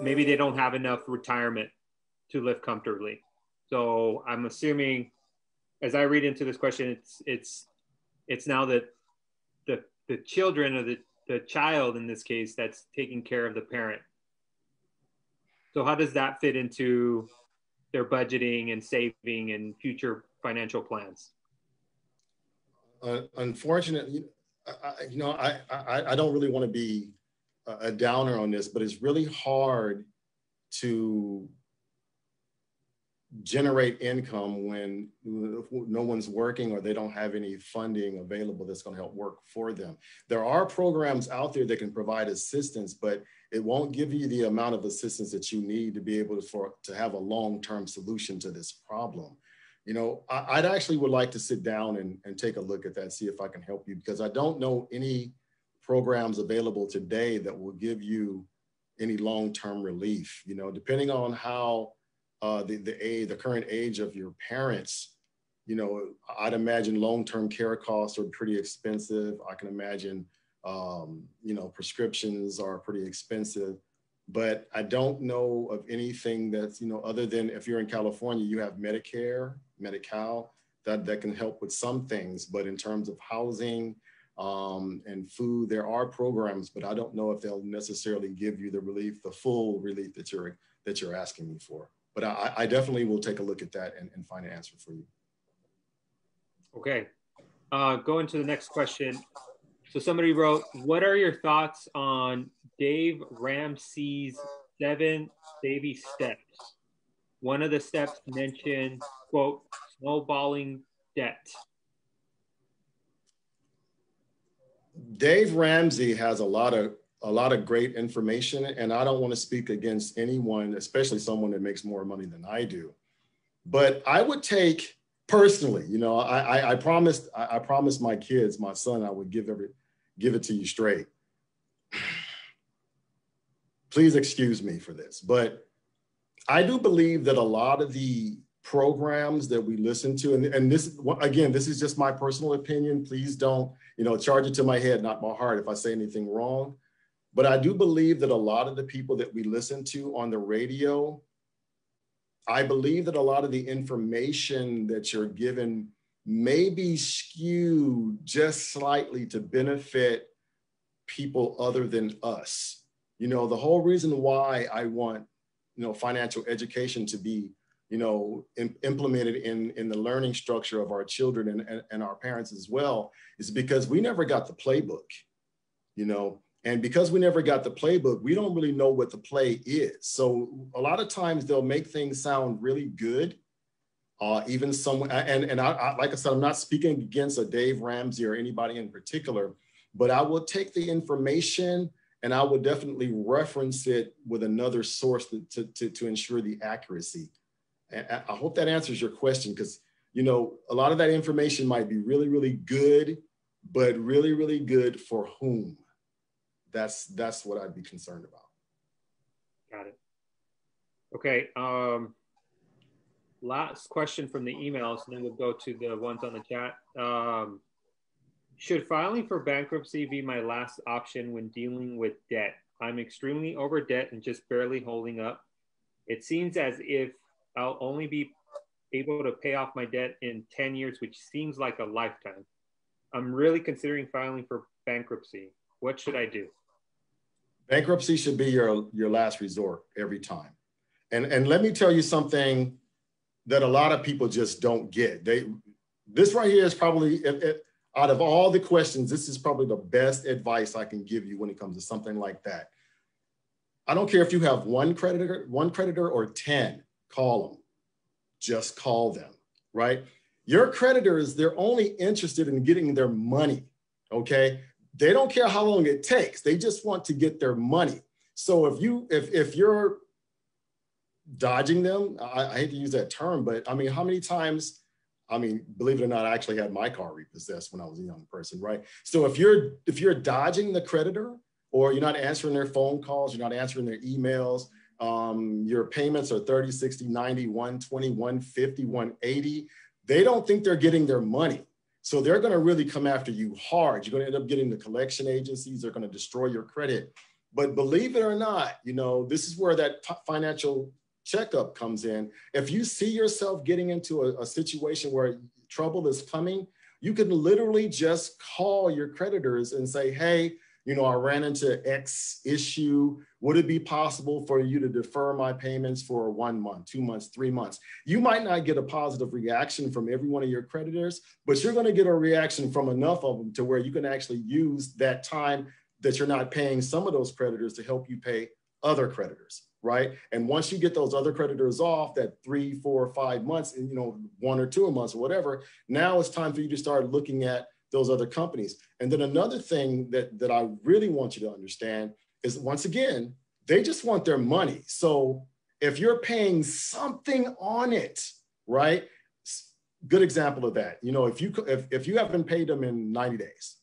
maybe they don't have enough retirement to live comfortably. So I'm assuming, as I read into this question, it's now that the children or the child in this case that's taking care of the parent. So how does that fit into their budgeting and saving and future financial plans? Unfortunately, I don't really want to be a downer on this, but it's really hard to generate income when no one's working or they don't have any funding available that's going to help work for them. There are programs out there that can provide assistance, but it won't give you the amount of assistance that you need to be able to have a long-term solution to this problem. I'd actually would like to sit down and take a look at that, see if I can help you, because I don't know any programs available today that will give you any long-term relief. Depending on how the current age of your parents, I'd imagine long-term care costs are pretty expensive. I can imagine, prescriptions are pretty expensive, but I don't know of anything that's, other than if you're in California, you have Medicare, Medi-Cal, that can help with some things. But in terms of housing and food, there are programs, but I don't know if they'll necessarily give you the full relief that you're asking me for. But I definitely will take a look at that and find an answer for you. Okay. Going to the next question. So somebody wrote, what are your thoughts on Dave Ramsey's 7 baby steps? One of the steps mentioned, quote, snowballing debt. Dave Ramsey has a lot of great information, and I don't want to speak against anyone, especially someone that makes more money than I do. But I would take personally, I promised my kids, my son, I would give it to you straight. Please excuse me for this, but I do believe that a lot of the programs that we listen to, and this, again, this is just my personal opinion. Please don't, charge it to my head, not my heart, if I say anything wrong. But I do believe that a lot of the people that we listen to on the radio, I believe that a lot of the information that you're given may be skewed just slightly to benefit people other than us. The whole reason why I want, financial education to be, implemented in the learning structure of our children and our parents as well, is because we never got the playbook, and because we never got the playbook, we don't really know what the play is. So a lot of times they'll make things sound really good. Even someone, and I, like I said, I'm not speaking against a Dave Ramsey or anybody in particular, but I will take the information and I will definitely reference it with another source to ensure the accuracy. And I hope that answers your question, because, a lot of that information might be really, really good, but really, really good for whom? That's what I'd be concerned about. Got it. Okay. Last question from the emails, and then we'll go to the ones on the chat. Should filing for bankruptcy be my last option when dealing with debt? I'm extremely over debt and just barely holding up. It seems as if I'll only be able to pay off my debt in 10 years, which seems like a lifetime. I'm really considering filing for bankruptcy. What should I do? Bankruptcy should be your last resort every time. And let me tell you something that a lot of people just don't get. This right here is probably, out of all the questions, this is probably the best advice I can give you when it comes to something like that. I don't care if you have one creditor or 10, call them. Just call them, right? Your creditors, they're only interested in getting their money, okay? They don't care how long it takes. They just want to get their money. So if you're dodging them, I hate to use that term, but I mean, how many times, I mean, believe it or not, I actually had my car repossessed when I was a young person, right? So if you're dodging the creditor, or you're not answering their phone calls, you're not answering their emails, your payments are 30, 60, 90, 120, 150, 180, they don't think they're getting their money. So they're gonna really come after you hard. You're gonna end up getting the collection agencies, they're gonna destroy your credit. But believe it or not, you know, this is where that financial checkup comes in. If you see yourself getting into a situation where trouble is coming, you can literally just call your creditors and say, hey, you know, I ran into X issue. Would it be possible for you to defer my payments for 1 month, 2 months, 3 months? You might not get a positive reaction from every one of your creditors, but you're going to get a reaction from enough of them to where you can actually use that time that you're not paying some of those creditors to help you pay other creditors, right? And once you get those other creditors off, that 3, 4, 5 months, and you know, 1 or 2 months or whatever, now it's time for you to start looking at those other companies. And then another thing that I really want you to understand is, once again, they just want their money. So if you're paying something on it, right? Good example of that. You know, if you haven't paid them in 90 days,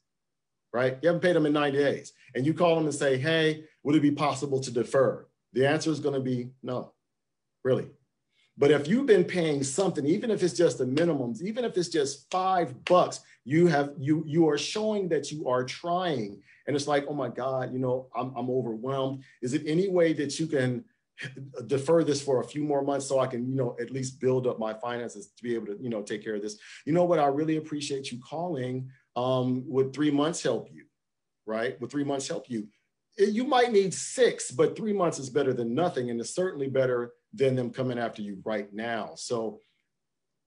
right? You haven't paid them in 90 days, and you call them and say, hey, would it be possible to defer? The answer is going to be no, really. But if you've been paying something, even if it's just the minimums, even if it's just $5, you are showing that you are trying. And it's like, oh my God, you know, I'm overwhelmed. Is it any way that you can defer this for a few more months so I can, you know, at least build up my finances to be able to, you know, take care of this? You know what? I really appreciate you calling. Would 3 months help you, right? Would 3 months help you? You might need 6, but 3 months is better than nothing. And it's certainly better than them coming after you right now. So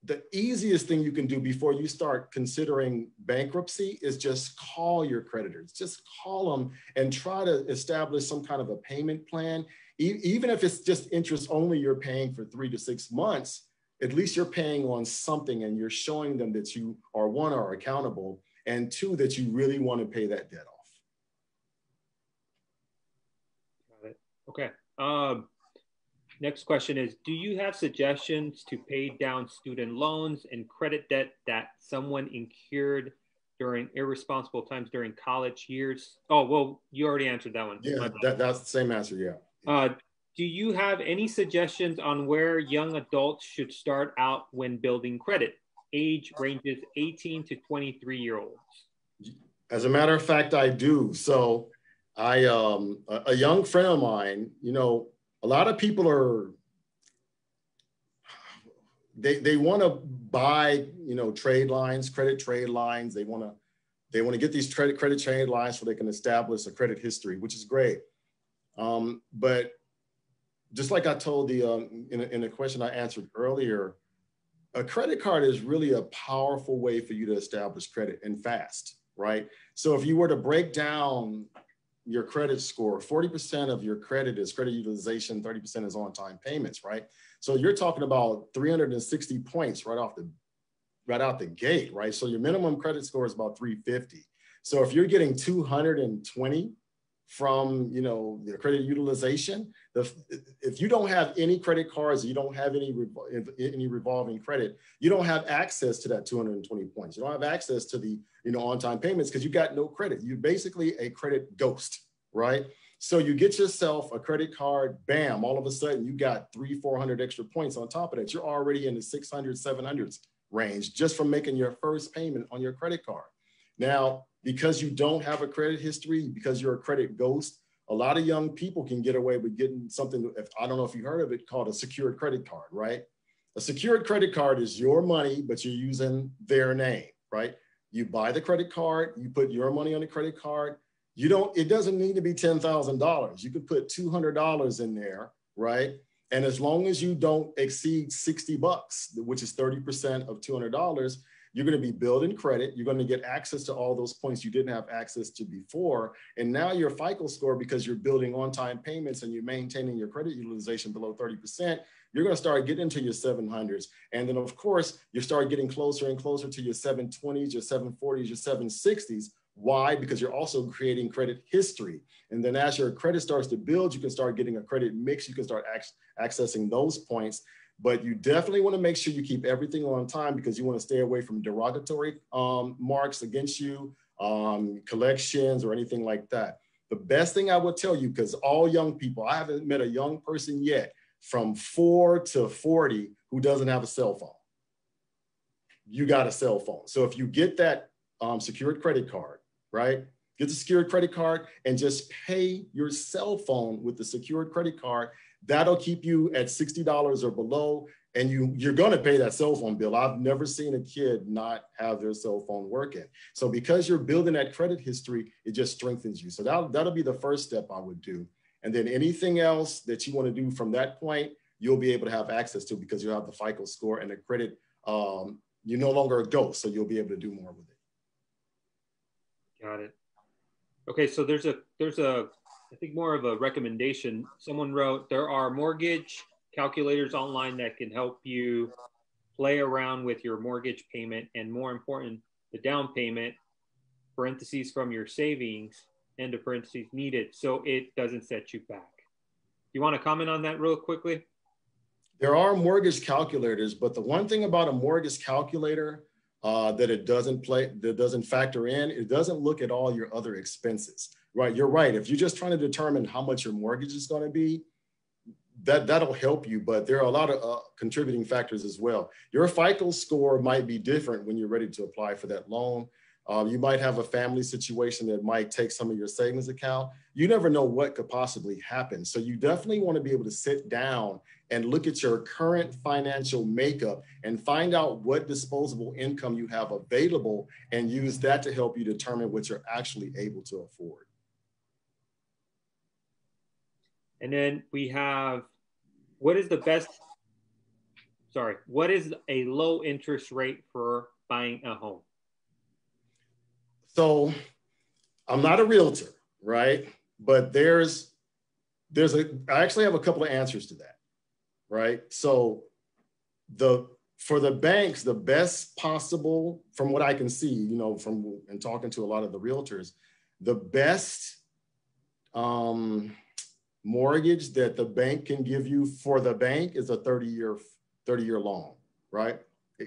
the easiest thing you can do before you start considering bankruptcy is just call your creditors. Just call them and try to establish some kind of a payment plan. Even if it's just interest only, you're paying for 3 to 6 months, at least you're paying on something, and you're showing them that you are, 1, are accountable, and 2, that you really want to pay that debt off. Got it. Okay. Next question is, do you have suggestions to pay down student loans and credit debt that someone incurred during irresponsible times during college years? Oh, well, you already answered that one. Yeah, that's the same answer, yeah. Do you have any suggestions on where young adults should start out when building credit? Age ranges 18 to 23-year-olds. As a matter of fact, I do. So a young friend of mine, you know, a lot of people are, they want to buy, you know, trade lines, credit trade lines. They want to get these credit trade lines so they can establish a credit history, which is great. But just like I told in a question I answered earlier, a credit card is really a powerful way for you to establish credit, and fast, right? So if you were to break down your credit score, 40% of your credit is credit utilization, 30% is on-time payments, right? So you're talking about 360 points right out the gate, right? So your minimum credit score is about 350. So if you're getting 220 from, you know, your credit utilization, if you don't have any credit cards, you don't have any revolving credit, you don't have access to that 220 points. You don't have access to the, you know, on-time payments because you got no credit. You're basically a credit ghost, right? So you get yourself a credit card, bam, all of a sudden you got 300-400 extra points on top of that. You're already in the 600s, 700s range just from making your first payment on your credit card. Now, because you don't have a credit history, because you're a credit ghost, a lot of young people can get away with getting something, I don't know if you heard of it, called a secured credit card, right? A secured credit card is your money, but you're using their name, right? You buy the credit card, you put your money on the credit card. It doesn't need to be $10,000. You could put $200 in there, right? And as long as you don't exceed $60, which is 30% of $200, you're going to be building credit. You're going to get access to all those points you didn't have access to before. And now your FICO score, because you're building on-time payments and you're maintaining your credit utilization below 30%, you're going to start getting into your 700s. And then, of course, you start getting closer and closer to your 720s, your 740s, your 760s. Why? Because you're also creating credit history. And then as your credit starts to build, you can start getting a credit mix. You can start accessing those points. But you definitely want to make sure you keep everything on time, because you want to stay away from derogatory marks against you, collections, or anything like that. The best thing I would tell you, because all young people, I haven't met a young person yet from 4 to 40 who doesn't have a cell phone. You got a cell phone. So if you get that secured credit card, right? Get the secured credit card and just pay your cell phone with the secured credit card. That'll keep you at $60 or below, and you're going to pay that cell phone bill. I've never seen a kid not have their cell phone working. So because you're building that credit history, it just strengthens you. So that'll be the first step I would do. And then anything else that you want to do from that point, you'll be able to have access to, because you'll have the FICO score and the credit. You're no longer a ghost, so you'll be able to do more with it. Got it. Okay, so there's a I think more of a recommendation. Someone wrote, there are mortgage calculators online that can help you play around with your mortgage payment, and more important, the down payment, parentheses, from your savings, end of parentheses, needed, so it doesn't set you back. You want to comment on that real quickly? There are mortgage calculators, but the one thing about a mortgage calculator that it doesn't factor in, it doesn't look at all your other expenses, right? You're right. If you're just trying to determine how much your mortgage is going to be, that'll help you, but there are a lot of contributing factors as well. Your FICO score might be different when you're ready to apply for that loan. You might have a family situation that might take some of your savings account. You never know what could possibly happen. So you definitely want to be able to sit down and look at your current financial makeup and find out what disposable income you have available, and use that to help you determine what you're actually able to afford. And then we have, what is a low interest rate for buying a home? So I'm not a realtor, right? But I actually have a couple of answers to that, right? So for the banks, the best possible, from what I can see, and talking to a lot of the realtors, the best mortgage that the bank can give you for the bank is a 30-year loan, right?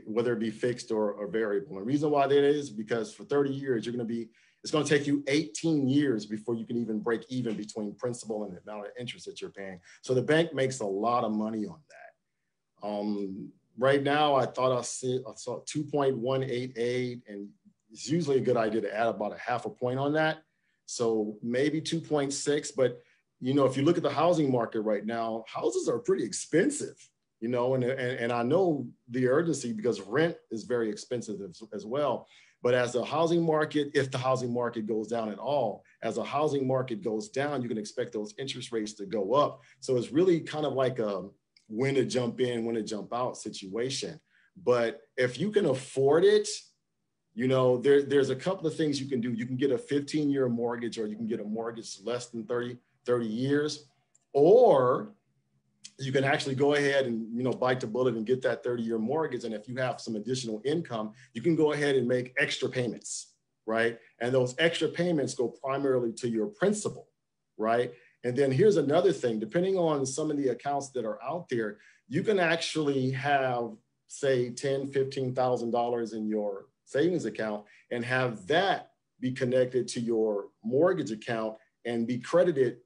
Whether it be fixed or variable. And the reason why that is because for 30 years, it's going to take you 18 years before you can even break even between principal and the amount of interest that you're paying. So the bank makes a lot of money on that. Right now, I thought I saw 2.188, and it's usually a good idea to add about a half a point on that. So maybe 2.6, but if you look at the housing market right now, houses are pretty expensive. And I know the urgency because rent is very expensive as well. But as the housing market, if the housing market goes down at all, as the housing market goes down, you can expect those interest rates to go up. So it's really kind of like a when to jump in, when to jump out situation. But if you can afford it, there's a couple of things you can do. You can get a 15-year mortgage, or you can get a mortgage less than 30 years, or you can actually go ahead and, bite the bullet and get that 30-year mortgage. And if you have some additional income, you can go ahead and make extra payments, right? And those extra payments go primarily to your principal, right? And then here's another thing, depending on some of the accounts that are out there, you can actually have, say, $10,000, $15,000 in your savings account and have that be connected to your mortgage account and be credited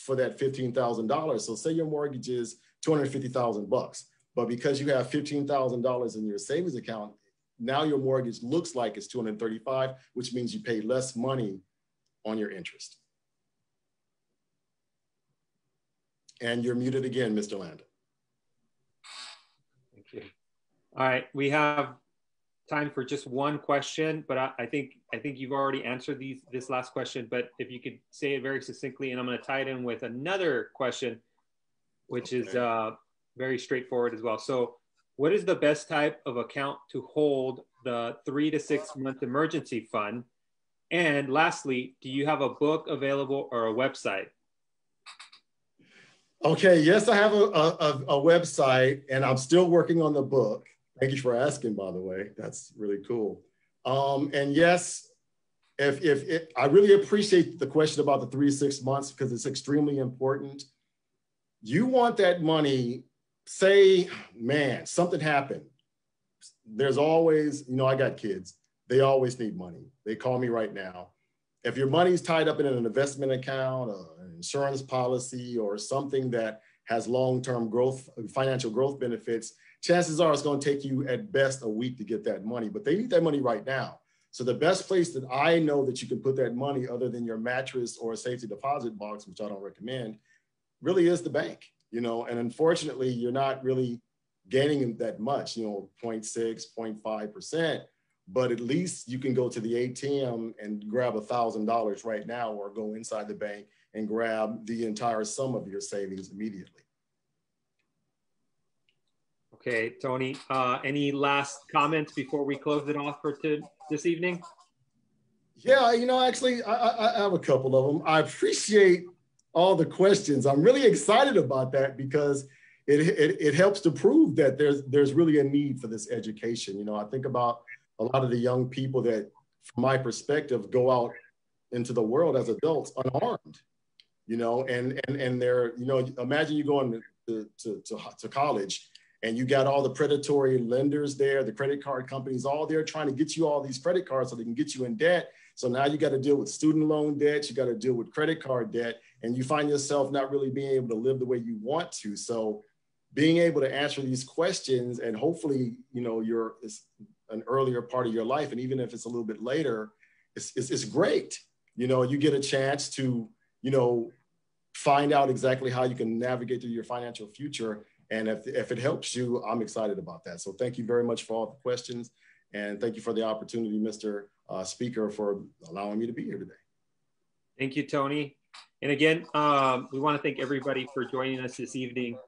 for that $15,000. So say your mortgage is $250,000, but because you have $15,000 in your savings account, now your mortgage looks like it's $235,000, which means you pay less money on your interest. And you're muted again, Mr. Landon. Thank you. All right, we have time for just one question, but I think you've already answered this last question, but if you could say it very succinctly, and I'm going to tie it in with another question, which is very straightforward as well. So what is the best type of account to hold the 3 to 6 month emergency fund? And lastly, do you have a book available or a website? Okay, yes, I have a website, and I'm still working on the book. Thank you for asking, by the way. That's really cool. And yes, I really appreciate the question about the 3 to 6 months, because it's extremely important. You want that money, say, man, something happened. There's always, I got kids. They always need money. They call me right now. If your money's tied up in an investment account, an insurance policy, or something that has long-term growth, financial growth benefits, chances are it's going to take you at best a week to get that money, but they need that money right now. So the best place that I know that you can put that money, other than your mattress or a safety deposit box, which I don't recommend, really is the bank, and unfortunately, you're not really gaining that much, 0.6, 0.5%, but at least you can go to the ATM and grab $1,000 right now, or go inside the bank and grab the entire sum of your savings immediately. Okay, Tony, any last comments before we close it off for this evening? Yeah, actually, I have a couple of them. I appreciate all the questions. I'm really excited about that, because it helps to prove that there's really a need for this education. I think about a lot of the young people that, from my perspective, go out into the world as adults unarmed, and they're, imagine you going to college, and you got all the predatory lenders there, the credit card companies, all there trying to get you all these credit cards so they can get you in debt. So now you got to deal with student loan debt, you got to deal with credit card debt, and you find yourself not really being able to live the way you want to. So being able to answer these questions, and hopefully, you're an earlier part of your life, and even if it's a little bit later, it's great. You get a chance to, find out exactly how you can navigate through your financial future. And if it helps you, I'm excited about that. So thank you very much for all the questions. And thank you for the opportunity, Mr. Speaker, for allowing me to be here today. Thank you, Tony. And again, we want to thank everybody for joining us this evening.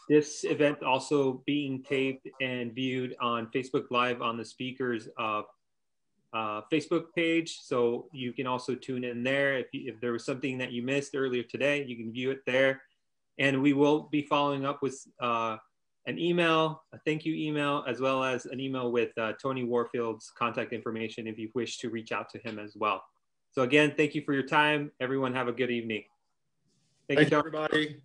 This event also being taped and viewed on Facebook Live on the speaker's Facebook page. So you can also tune in there. If there was something that you missed earlier today, you can view it there. And we will be following up with an email, a thank you email, as well as an email with Tony Warfield's contact information if you wish to reach out to him as well. So again, thank you for your time. Everyone have a good evening. Thank you, everybody.